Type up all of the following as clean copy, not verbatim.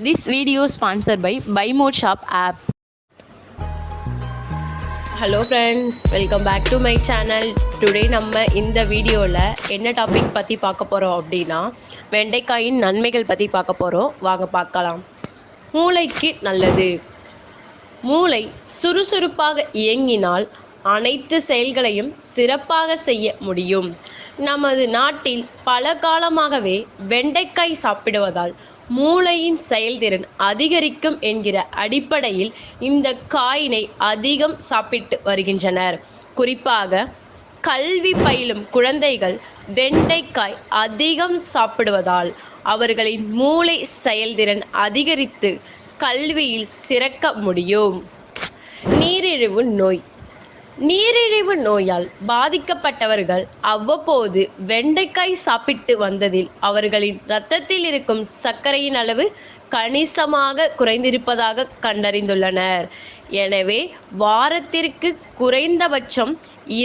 This video is sponsored by Buy More Shop app. Hello friends, welcome back to my channel. Today நம்ம இந்த வீடியோவில் என்ன topic பற்றி பார்க்க போகிறோம் அப்படின்னா, வெண்டைக்காயின் நன்மைகள் பற்றி பார்க்க போகிறோம். வாங்க பார்க்கலாம். மூளைக்கு நல்லது. மூளை சுறுசுறுப்பாக இயங்கினால் அனைத்து செயல்களையும் சிறப்பாக செய்ய முடியும். நமது நாட்டில் பல காலமாகவே வெண்டைக்காய் சாப்பிடுவதால் மூளையின் செயல்திறன் அதிகரிக்கும் என்கிற அடிப்படையில் இந்த காயினை அதிகம் சாப்பிட்டு வருகின்றனர். குறிப்பாக கல்வி பயிலும் குழந்தைகள் வெண்டைக்காய் அதிகம் சாப்பிடுவதால் அவர்களின் மூளை செயல்திறன் அதிகரித்து கல்வியில் சிறக்க முடியும். நீரிழிவு நோய். நீரிழிவு நோயால் பாதிக்கப்பட்டவர்கள் அவ்வப்போது வெண்டைக்காய் சாப்பிட்டு வந்ததில் அவர்களின் இரத்தத்தில் இருக்கும் சர்க்கரையின் அளவு கணிசமாக குறைந்திருப்பதாக கண்டறிந்துள்ளனர். எனவே வாரத்திற்கு குறைந்தபட்சம்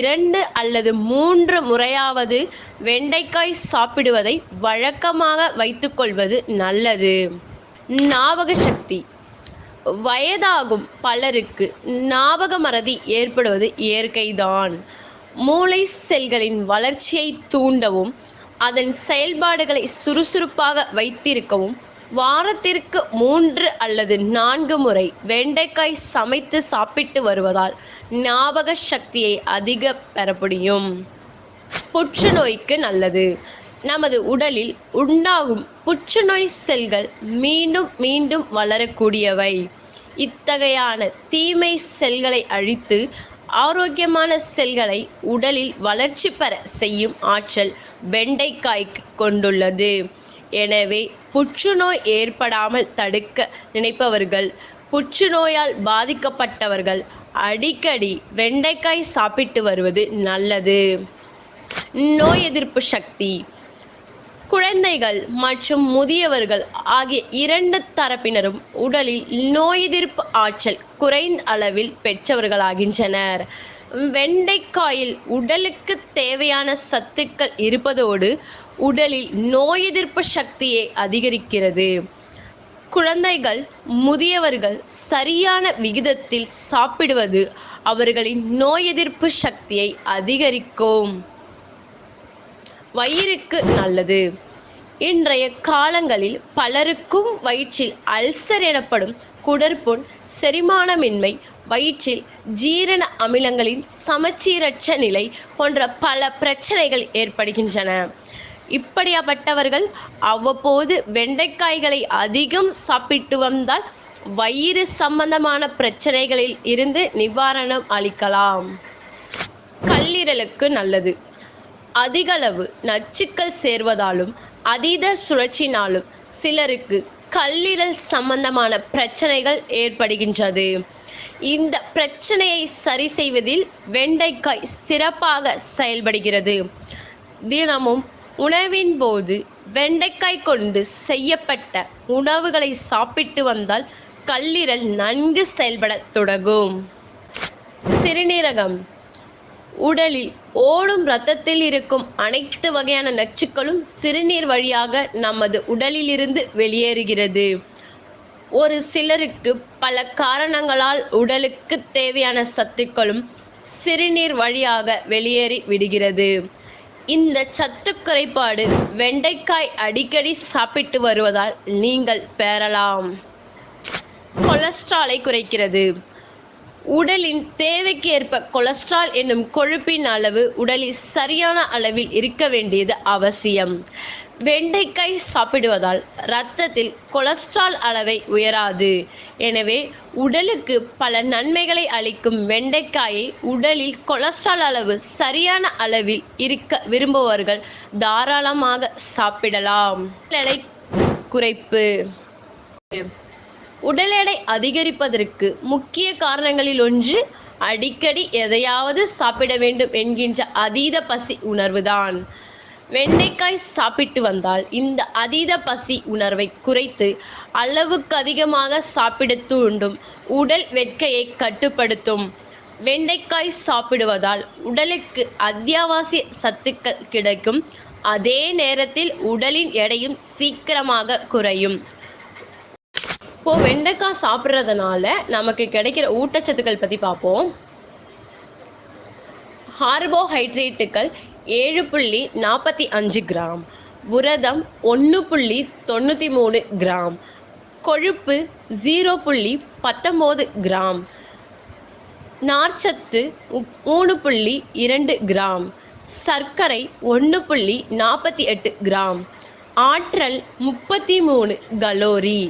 2 அல்லது 3 முறையாவது வெண்டைக்காய் சாப்பிடுவதை வழக்கமாக வைத்துக்கொள்வது நல்லது. ஞாபக சக்தி. வயதாகும் பலருக்கு ஞாபக மறதி ஏற்படுவது இயற்கைதான். மூளை செல்களின் வளர்ச்சியை தூண்டவும் அதன் செயல்பாடுகளை சுறுசுறுப்பாக வைத்திருக்கவும் வாரத்திற்கு 3 அல்லது 4 முறை வெண்டைக்காய் சமைத்து சாப்பிட்டு வருவதால் ஞாபக சக்தியை அதிக பெற முடியும். புற்றுநோய்க்கு நல்லது. நமது உடலில் உண்டாகும் புற்றுநோய் செல்கள் மீண்டும் மீண்டும் வளரக்கூடியவை. இத்தகையான தீமை செல்களை அழித்து ஆரோக்கியமான செல்களை உடலில் வளர்ச்சி பெற செய்யும் ஆற்றல் வெண்டைக்காய்க்கு கொண்டுள்ளது. எனவே புற்றுநோய் ஏற்படாமல் தடுக்க நினைப்பவர்கள், புற்றுநோயால் பாதிக்கப்பட்டவர்கள் அடிக்கடி வெண்டைக்காய் சாப்பிட்டு வருவது நல்லது. நோய் எதிர்ப்பு சக்தி. குழந்தைகள் மற்றும் முதியவர்கள் ஆகிய 2 தரப்பினரும் உடலில் நோய் எதிர்ப்பு ஆற்றல் குறைந்த அளவில் பெற்றவர்களாகின்றனர். வெண்டைக்காயில் உடலுக்கு தேவையான சத்துக்கள் இருப்பதோடு உடலில் நோய் எதிர்ப்பு சக்தியை அதிகரிக்கிறது. குழந்தைகள், முதியவர்கள் சரியான விகிதத்தில் சாப்பிடுவது அவர்களின் நோய் எதிர்ப்பு சக்தியை அதிகரிக்கும். வயிறுக்கு நல்லது. இன்றைய காலங்களில் பலருக்கும் வயிற்றில் அல்சர் எனப்படும் குடற்புண், செரிமானமின்மை, வயிற்றில் ஜீரண அமிலங்களின் சமச்சீரற்ற நிலை போன்ற பல பிரச்சனைகள் ஏற்படுகின்றன. இப்படிப்பட்டவர்கள் அவ்வப்போது வெண்டைக்காய்களை அதிகம் சாப்பிட்டு வந்தால் வயிறு சம்பந்தமான பிரச்சனைகளில் இருந்து நிவாரணம் அளிக்கலாம். கல்லீரலுக்கு நல்லது. அதிகளவு நச்சுக்கள் சேர்வதாலும் அதீத சுழற்சினாலும் சிலருக்கு கல்லீரல் சம்பந்தமான பிரச்சனைகள் ஏற்படுகின்றது. இந்த பிரச்சனையை சரி செய்வதில் வெண்டைக்காய் சிறப்பாக செயல்படுகிறது. தினமும் உணவின் போது வெண்டைக்காய் கொண்டு செய்யப்பட்ட உணவுகளை சாப்பிட்டு வந்தால் கல்லீரல் நன்கு செயல்பட தொடங்கும். சிறுநீரகம். உடலில் ஓடும் இரத்தத்தில் இருக்கும் அனைத்து வகையான நச்சுக்களும் சிறுநீர் வழியாக நமது உடலிலிருந்து வெளியேறுகிறது. ஒரு சிலருக்கு பல காரணங்களால் உடலுக்கு தேவையான சத்துக்களும் சிறுநீர் வழியாக வெளியேறி விடுகிறது. இந்த சத்து குறைபாடு வெண்டைக்காய் அடிக்கடி சாப்பிட்டு வருவதால் நீங்கள் பெறலாம். கொலஸ்ட்ராலை குறைக்கிறது. உடலின் தேவைக்கு ஏற்ப கொலஸ்ட்ரால் என்னும் கொழுப்பின் அளவு உடலில் சரியான அளவில் இருக்க வேண்டியது அவசியம். வெண்டைக்காய் சாப்பிடுவதால் இரத்தத்தில் கொலஸ்ட்ரால் அளவை உயராது. எனவே உடலுக்கு பல நன்மைகளை அளிக்கும் வெண்டைக்காயை உடலில் கொலஸ்ட்ரால் அளவு சரியான அளவில் இருக்க விரும்புபவர்கள் தாராளமாக சாப்பிடலாம். எடை குறைப்பு. உடல் எடை அதிகரிப்பதற்கு முக்கிய காரணங்களில் ஒன்று அடிக்கடி எதையாவது சாப்பிட வேண்டும் என்கின்ற அதீத பசி உணர்வுதான். வெண்டைக்காய் சாப்பிட்டு வந்தால் இந்த அதீத பசி உணர்வை குறைத்து அளவுக்கு அதிகமாக சாப்பிட தூண்டும் உடல் வெட்கையை கட்டுப்படுத்தும். வெண்டைக்காய் சாப்பிடுவதால் உடலுக்கு அத்தியாவசிய சத்துக்கள் கிடைக்கும். அதே நேரத்தில் உடலின் எடையும் சீக்கிரமாக குறையும். இப்போ வெண்டைக்காய் சாப்பிட்றதுனால நமக்கு கிடைக்கிற ஊட்டச்சத்துக்கள் பற்றி பார்ப்போம். கார்போஹைட்ரேட்டுகள் 7.45 கிராம், புரதம் 1.93 கிராம், கொழுப்பு 0.19 கிராம், நார்ச்சத்து 3.2 கிராம், சர்க்கரை 1.48 கிராம், ஆற்றல் 33 calorie,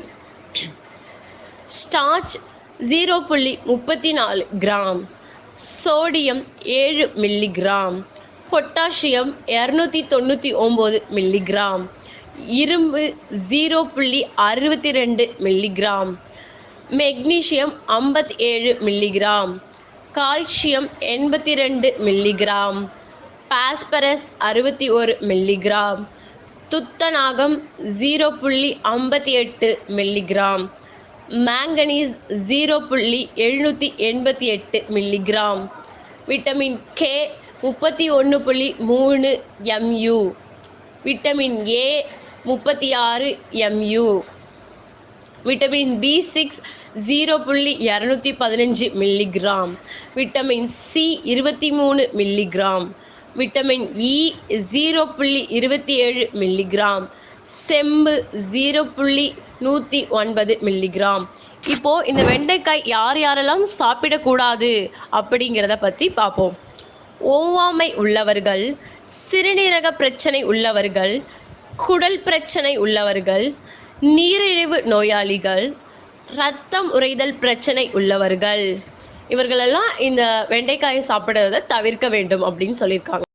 starch 0.34 gram, sodium 7 milligram, potassium 299 milligram, இரும்பு 0.62 milligram, magnesium 57 milligram, calcium 82 milligram, phosphorus 61 milligram, துத்தநாகம் 0.58 milligram, manganese 0.788 milligram, vitamin K 31.3 mU, vitamin A 36 mU, vitamin B6 0.215 milligram, vitamin C 23 milligram, vitamin E 0.27 milligram, செம்பு 0.109 milligram. இப்போ இந்த வெண்டைக்காய் யார் யாரெல்லாம் சாப்பிடக்கூடாது அப்படிங்கிறத பற்றி பார்ப்போம். ஒவ்வாமை உள்ளவர்கள், சிறுநீரக பிரச்சனை உள்ளவர்கள், குடல் பிரச்சனை உள்ளவர்கள், நீரிழிவு நோயாளிகள், இரத்தம் உறைதல் பிரச்சனை உள்ளவர்கள், இவர்களெல்லாம் இந்த வெண்டைக்காயை சாப்பிடுறதை தவிர்க்க வேண்டும் அப்படின்னு சொல்லியிருக்காங்க.